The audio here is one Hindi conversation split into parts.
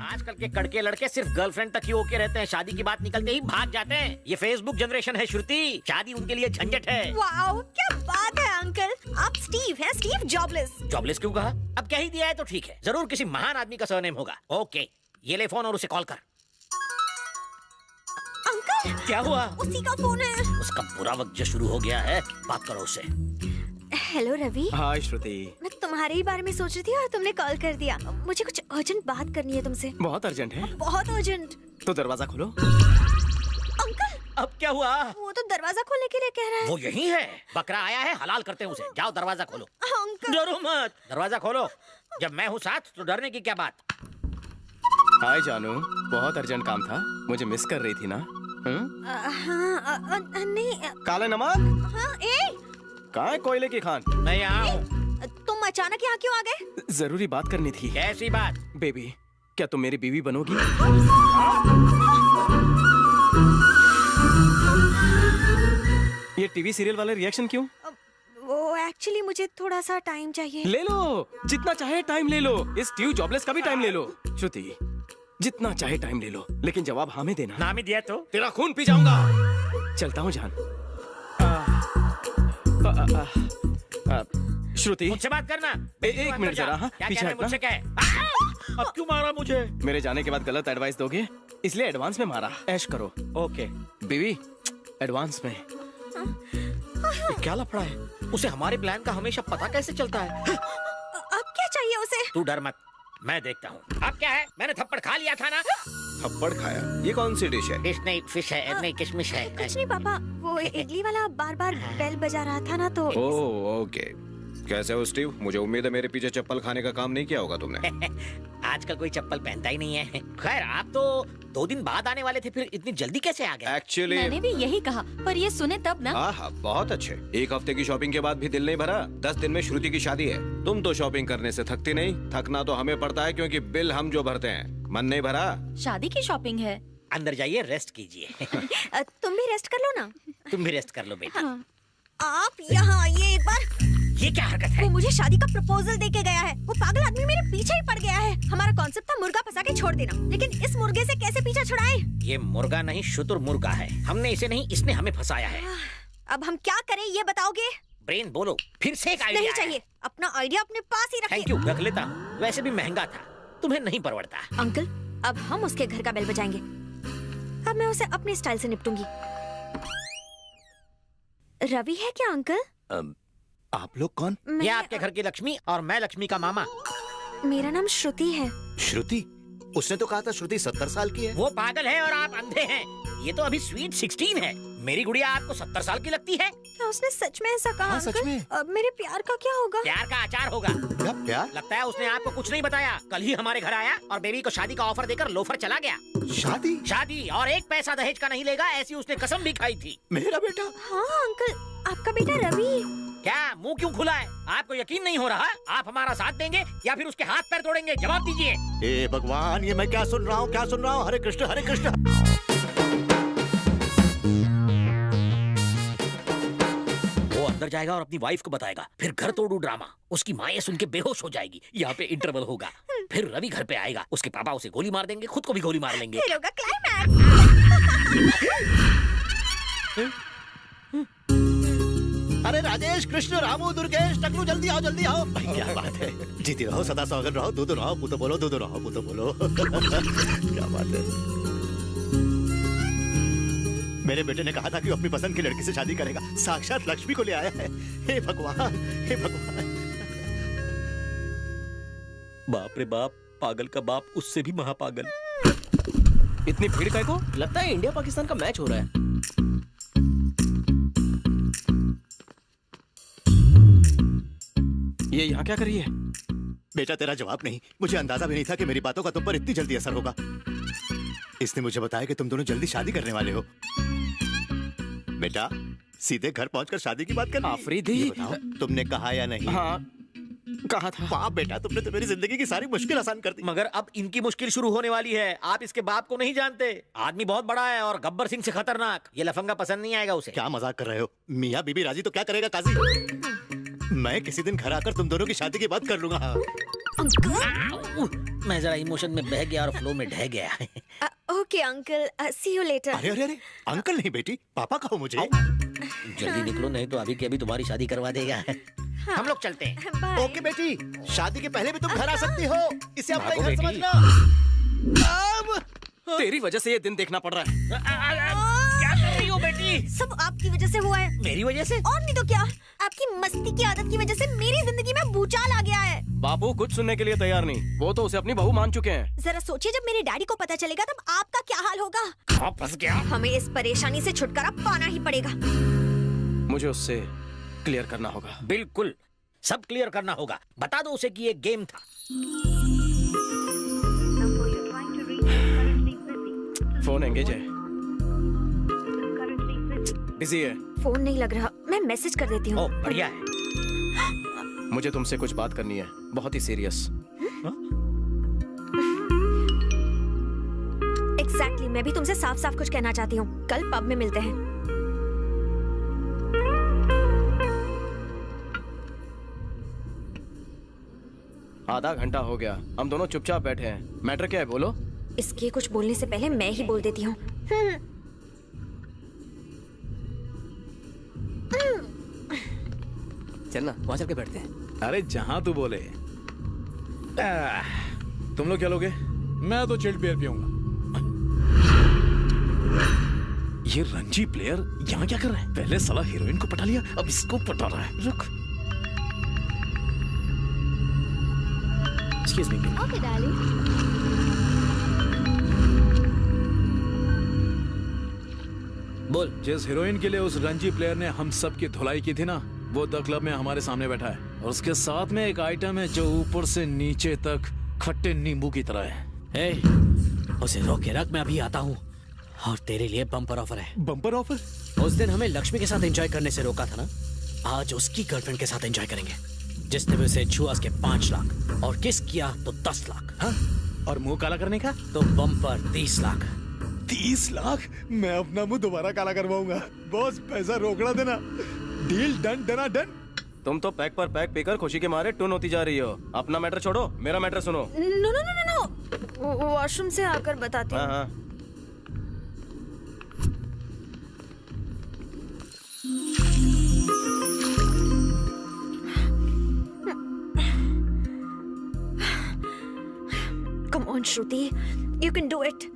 आजकल के कड़के लड़के सिर्फ गर्लफ्रेंड तक ही ओके रहते हैं, शादी की बात निकलते ही भाग जाते हैं। ये फेसबुक जनरेशन है श्रुति, शादी उनके लिए झंझट है। वाओ, क्या बात है अंकल, आप स्टीव हैं, स्टीव जॉबलेस। जॉबलेस क्यों कहा? अब कह ही दिया है तो ठीक है, जरूर किसी महान आदमी का सरनेम होगा। ओके, ये ले फोन और उसे कॉल कर। अंकल, क्या हुआ? उसी का फोन है। उसका बुरा वक्त जो शुरू हो गया है, बात करो उससे। हेलो रवि। हाय श्रुति। मैं तुम्हारे ही बारे में सोच रही थी और तुमने कॉल कर दिया। मुझे कुछ अर्जेंट बात करनी है तुमसे। बहुत अर्जेंट है? बहुत अर्जेंट। तो दरवाजा खोलो। अंकल, अब क्या हुआ? वो तो दरवाजा खोलने के लिए कह रहा है। वो यही है, बकरा आया है, हलाल करते हैं उसे। जाओ दरवाजा खोलो। अंकल, डरो मत, दरवाजा खोलो। जब मैं हूँ साथ तो डरने की क्या बात। हाय जानू, बहुत अर्जेंट काम था, मुझे मिस कर रही थी ना? हाँ, नहीं। काला नमक हाँ, ए, कहाँ है कोयले की खान? मैं यहाँ हूँ। तुम अचानक यहाँ क्यों आ गए? जरूरी बात करनी थी। कैसी बात? बेबी, क्या तुम मेरी बीवी बनोगी? ये टीवी सीरियल वाले रिएक्शन क्यों? वो एक्चुअली मुझे थोड़ा सा टाइम चाहिए। ले लो, जितना चाहे टाइम ले लो। इस स्टीव जॉबलेस का भी टाइम ले लो। श्रुति, जितना चाहे टाइम ले लो, लेकिन जवाब हाँ में देना। नाम ही दिया तो। तेरा खून पी जाऊंगा। चलता हूँ जान। श्रुति, मुझसे बात करना। एक मिनट जरा। हाँ, क्या पीछे कह रहे हैं हटना। मुझसे? क्या? अब क्यों मारा मुझे? मेरे जाने के बाद गलत एडवाइस दोगे, इसलिए एडवांस में मारा। ऐश करो। ओके। बीवी, एडवांस में। क्या लफड़ा है? उसे हमारे प्लान का हमेशा पता कैसे चलता है? अब क्या चाहिए उसे? तू डर मत, मैं देखता हूँ। अब क्या है? मैंने थप्पड़ खा लिया था ना? थप्पड़ खाया? ये कौन सी डिश है? डिश नहीं, फिश है। नहीं, किशमिश है। कुछ नहीं पापा, वो इडली वाला बार बार बेल बजा रहा था ना तो। Oh okay. कैसे हो स्टीव? मुझे उम्मीद है मेरे पीछे चप्पल खाने का काम नहीं किया होगा तुमने। आजकल कोई चप्पल पहनता ही नहीं है। खैर, आप तो 2 दिन बाद आने वाले थे, फिर इतनी जल्दी कैसे आ गए? एक्चुअली मैंने भी यही कहा, पर ये सुने तब ना। हाँ, बहुत अच्छे। 1 हफ्ते की शॉपिंग के बाद भी दिल नहीं भरा। 10 दिन में श्रुति की शादी है। तुम तो शॉपिंग करने से थकती नहीं, थकना तो हमें पड़ता है क्योंकि बिल हम जो भरते हैं। मन नहीं भरा? शादी की शॉपिंग है। अंदर जाइए, रेस्ट कीजिए। तुम भी रेस्ट कर लो ना। तुम भी रेस्ट कर लो बेटा। आप यहाँ आइए एक बार। ये क्या हरकत है? वो मुझे शादी का प्रपोजल दे के गया है। वो पागल आदमी मेरे पीछे ही पड़ गया है। हमारा कॉन्सेप्ट था मुर्गा फंसा के छोड़ देना, लेकिन इस मुर्गे से कैसे पीछा छुड़ाएं? ये मुर्गा नहीं, शुतुर मुर्गा है। हमने इसे नहीं, इसने हमें फंसाया है। अब हम क्या करें ये बताओगे? ब्रेन बोलो, फिर से एक आइडिया नहीं चाहिए, अपना आइडिया अपने पास ही थैंक रखिए। यू, रख लेता हूँ। वैसे भी महंगा था, तुम्हें नहीं परवड़ता। अंकल, अब हम उसके घर का बेल बजाएंगे। अब मैं उसे अपने स्टाइल से निपटूंगी। रवि है क्या अंकल? आप लोग कौन? ये आपके घर की लक्ष्मी और मैं लक्ष्मी का मामा। मेरा नाम श्रुति है। श्रुति? उसने तो कहा था श्रुति 70 साल की है। वो पागल है और आप अंधे हैं। ये तो अभी स्वीट 16 है। मेरी गुड़िया आपको 70 साल की लगती है? क्या उसने सच में ऐसा कहा? हाँ, सच अंकल? में। अब मेरे प्यार का क्या होगा? प्यार का अचार होगा। क्या प्यार? लगता है उसने आपको कुछ नहीं बताया। कल ही हमारे घर आया और बेबी को शादी का ऑफर देकर लोफर चला गया। शादी? शादी और 1 पैसा दहेज का नहीं लेगा, ऐसी उसने कसम भी खाई थी। मेरा बेटा? हाँ अंकल, आपका बेटा रवि। क्या मुंह क्यों खुला है? आपको यकीन नहीं हो रहा? आप हमारा साथ देंगे या फिर उसके हाथ पैर तोड़ेंगे? जवाब दीजिए। हे भगवान, ये मैं क्या सुन रहा हूँ, क्या सुन रहा हूँ? हरे कृष्ण हरे कृष्ण। वो अंदर जाएगा और अपनी वाइफ को बताएगा, फिर घर तोड़ू ड्रामा। उसकी माँ ये सुन के बेहोश हो जाएगी। यहाँ पे इंटरवल होगा। फिर रवि घर पे आएगा, उसके पापा उसे गोली मार देंगे, खुद को भी गोली मार लेंगे। फिर होगा क्लाइमैक्स। अरे राजेश, कृष्ण, रामू, दुर्गेश, टकलू, जल्दी आओ जल्दी आओ। भाई क्या बात है, जीती रहो, सदा सौगन रहो, दूध रहो, पुतो बोलो, दूध रहो, पुतो बोलो। क्या बात है। मेरे बेटे ने कहा था कि वो अपनी पसंद की लड़की से शादी करेगा। साक्षात लक्ष्मी को ले आया है। हे भगवान, हे भगवान। बाप रे बाप, पागल का बाप उससे भी महापागल। इतनी भीड़ काय को? लगता है इंडिया पाकिस्तान का मैच हो रहा है। ये यहाँ क्या कर रही है? बेटा तेरा जवाब नहीं। मुझे अंदाजा भी नहीं था कि मेरी बातों का तुम पर इतनी जल्दी असर होगा। इसने मुझे बताया कि तुम दोनों जल्दी शादी करने वाले हो। बेटा, सीधे घर पहुंचकर शादी की बात करनी। आफरीदी। ये बताओ, तुमने कहा या नहीं? हाँ, कहा था। वाह बेटा, तुमने तो मेरी जिंदगी की सारी मुश्किल आसान कर दी। मगर अब इनकी मुश्किल शुरू होने वाली है। आप इसके बाप को नहीं जानते। आदमी बहुत बड़ा है और गब्बर सिंह से खतरनाक। ये लफंगा पसंद नहीं आएगा उसे। क्या मजाक कर रहे हो? मियाँ बीबी राजी तो क्या करेगा काजी? मैं किसी दिन घर आकर तुम दोनों की शादी की बात कर लूंगा। अंकल, मैं जरा इमोशन में बह गया और फ्लो में ढह गया। Okay uncle, see you later. अरे अरे अरे, अंकल नहीं बेटी, पापा कहो मुझे। जल्दी निकलो नहीं तो अभी के अभी तुम्हारी शादी करवा देगा। हम लोग चलते हैं। बाय। ओके बेटी, शादी के पहले भी तुम घर आ सकती हो, इसे अपना भागो घर बेटी। समझना। तेरी वजह से ये दिन देखना पड़ रहा है। क्या कर रही हो बेटी? सब आपकी वजह से हुआ है, मेरी वजह से? और नहीं तो क्या। आपकी मस्ती की आदत की वजह से मेरी जिंदगी में भूचाल आ गया है। बापू कुछ सुनने के लिए तैयार नहीं, वो तो उसे अपनी बहू मान चुके हैं। जरा सोचिए, जब मेरे डैडी को पता चलेगा तब आपका क्या हाल होगा। हाँ, फंस गया। हमें इस परेशानी से छुटकारा पाना ही पड़ेगा। मुझे उससे क्लियर करना होगा। बिल्कुल, सब क्लियर करना होगा। बता दो उसे कि ये गेम था। फोन एंगेज है, बिजी है। फोन नहीं लग रहा, मैं मैसेज कर देती हूँ। ओ, बढ़िया है। मुझे तुमसे कुछ बात करनी है, बहुत ही सीरियस। एग्जैक्टली, मैं भी तुमसे साफ साफ कुछ कहना चाहती हूँ। कल पब में मिलते हैं। आधा घंटा हो गया, हम दोनों चुपचाप बैठे हैं। मैटर क्या है बोलो? इसके कुछ बोलने से पहले मैं ही बोल देती हूँ। चलना वहां चल के बैठते हैं। अरे जहां तू बोले। तुम लोग क्या लोगे? मैं तो चिल्ड बियर पीऊंगा। ये रंजी प्लेयर यहाँ क्या कर रहा है? पहले साला हीरोइन को पटा लिया, अब इसको पटा रहा है। रुक। Excuse me. Okay darling. बोल। जिस हीरोइन के लिए उस रंजी प्लेयर ने हम सब की धुलाई की थी ना, वो द क्लब में हमारे सामने बैठा है, और उसके साथ में एक आइटम है जो ऊपर से नीचे तक खट्टे नींबू की तरह है। उसे रोक के रख, मैं अभी आता हूँ। और तेरे लिए बम्पर ऑफर है। Bumper offer? उस दिन हमें लक्ष्मी के साथ एंजॉय करने से रोका था ना, आज उसकी गर्लफ्रेंड के साथ एंजॉय करेंगे। जिसने भी उसे छुआ उसके 5 लाख, और किस किया तो 10 लाख। हाँ? और मुंह काला करने का? तो बम्पर 30 लाख। 30 लाख? मैं अपना मुंह दोबारा काला करवाऊंगा। बॉस पैसा रोकना देना। डील डन, डना डन। तुम तो पैक पर पैक पीकर खुशी के मारे टून होती जा रही हो। अपना मैटर छोड़ो, मेरा मैटर सुनो। No no no no no, washroom से आकर बताती हाँ हूँ। हाँ। Come on Shruti, you can do it.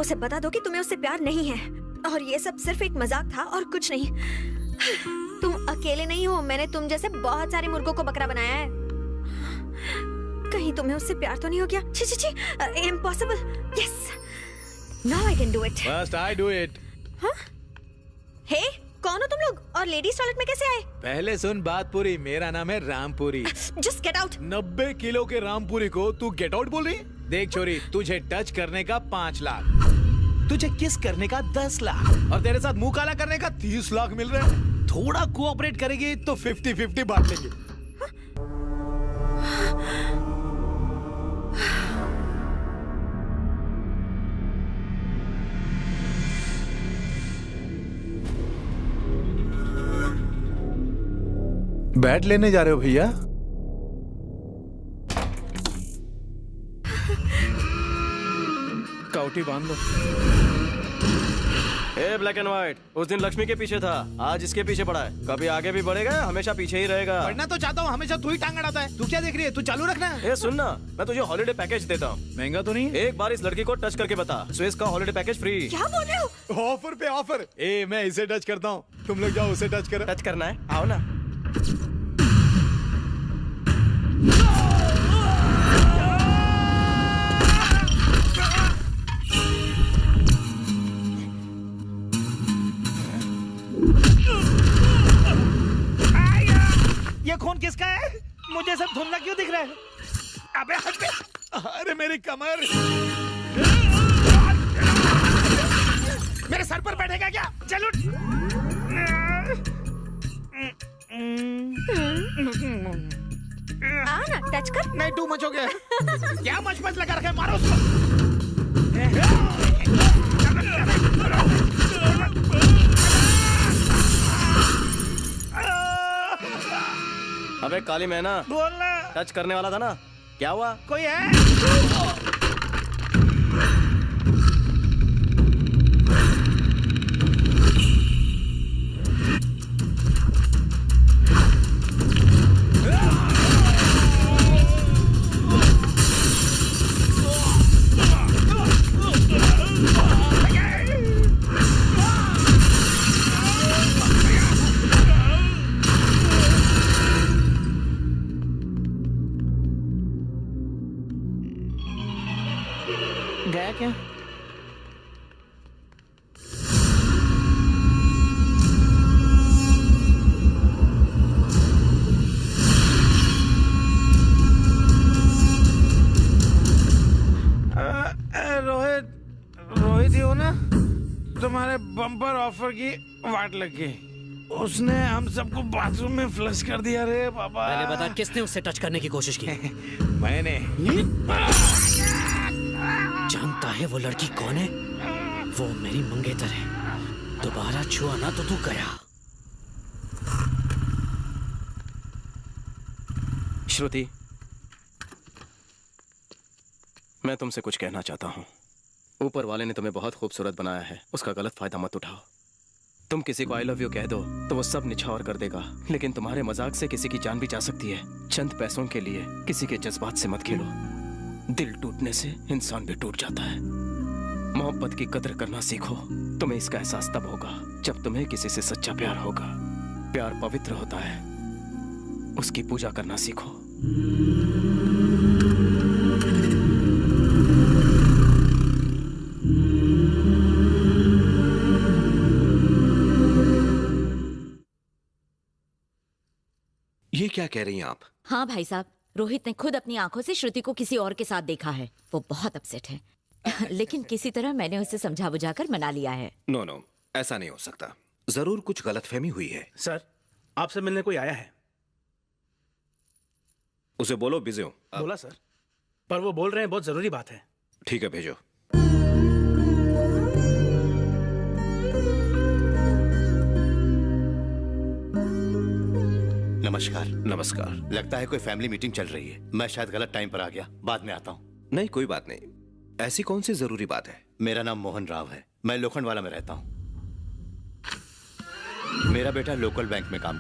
उसे बता दो कि तुम्हें उससे प्यार नहीं है, और ये सब सिर्फ एक मजाक था और कुछ नहीं। तुम अकेले नहीं हो, मैंने तुम जैसे बहुत सारे मुर्गों को बकरा बनाया है। कहीं तुम्हें उससे प्यार तो नहीं हो गया? छी छी छी, impossible. Yes, now I can do it. First I do it. Hey, कौन हो तुम लोग, और लेडीज टॉयलेट में कैसे आए? पहले सुन बात पूरी। मेरा नाम है Rampuri. Just get out. 90 kilo के रामपुरी को तू गेट आउट बोल रही? देख छोरी, तुझे टच करने का 5 लाख, तुझे किस करने का 10 लाख, और तेरे साथ मुंह काला करने का 30 लाख मिल रहे हैं। थोड़ा कोऑपरेट करेगी तो 50-50 बांट लेंगे। बैट लेने जा रहे हो भैया? काउटी बांध लो। ए ब्लैक एंड व्हाइट, उस दिन लक्ष्मी के पीछे था, आज इसके पीछे पड़ा है। कभी आगे भी बढ़ेगा, हमेशा पीछे ही रहेगा। पढ़ना तो चाहता हूँ, हमेशा तू ही टांग अड़ाता है। तू क्या देख रही है? तू चालू रखना। ए सुनना, मैं तुझे हॉलिडे पैकेज देता हूँ। महंगा तो नहीं? एक बार इस लड़की को टच करके बता, स्विस का हॉलिडे पैकेज फ्री। क्या बोल रहे हो? ऑफर पे ऑफर। ए मैं इसे टच करता हूँ, तुम लोग जाओ उसे टच करो। टच करना है, आओ ना। ये खून किसका है? मुझे सब धुंधला क्यों दिख रहा है? अबे हट बे। अरे मेरी कमर। मेरे सर पर बैठेगा क्या? चल उठ। आ ना, टच कर। नहीं, टू मच हो गया। क्या मच मच लगा रखा है? मारो उसको। अबे काली मैना, बोलना। टच करने वाला था ना, क्या हुआ? कोई है? गया क्या? रोहित ही हो ना? तुम्हारे बम्पर ऑफर की वाट लग गई। उसने हम सबको बाथरूम में फ्लश कर दिया रे बाबा। पहले बता किसने उससे टच करने की कोशिश की? मैंने। जानता है वो लड़की कौन है? वो मेरी मंगेतर है। दोबारा छुआ ना तो तू गया। श्रुति, मैं तुमसे कुछ कहना चाहता हूं। ऊपर वाले ने तुम्हें बहुत खूबसूरत बनाया है, उसका गलत फायदा मत उठाओ। तुम किसी को आई लव यू कह दो तो वो सब निछावर कर देगा, लेकिन तुम्हारे मजाक से किसी की जान भी जा सकती है। चंद पैसों के लिए किसी के जज्बात से मत खेलो। दिल टूटने से इंसान भी टूट जाता है। मोहब्बत की कदर करना सीखो। तुम्हें इसका एहसास तब होगा जब तुम्हें किसी से सच्चा प्यार होगा। प्यार पवित्र होता है, उसकी पूजा करना सीखो। ये क्या कह रही हैं आप? हाँ भाई साहब, रोहित ने खुद अपनी आंखों से श्रुति को किसी और के साथ देखा है। वो बहुत अपसेट है। लेकिन किसी तरह मैंने उसे समझा बुझाकर मना लिया है। नो नो, ऐसा नहीं हो सकता। जरूर कुछ गलतफहमी हुई है। सर, आपसे मिलने कोई आया है। उसे बोलो बिजी हूं। बोला सर, पर वो बोल रहे हैं बहुत जरूरी बात है। ठीक है, भेजो। नमस्कार। नमस्कार। लगता है कोई फैमिली मीटिंग चल रही है। मैं शायद गलत टाइम पर आ गया, बाद में आता हूँ। नहीं, कोई बात नहीं। ऐसी कौन सी जरूरी बात है? मेरा नाम मोहन राव है, मैं लोखंडवाला में रहता हूँ। मेरा बेटा लोकल बैंक में काम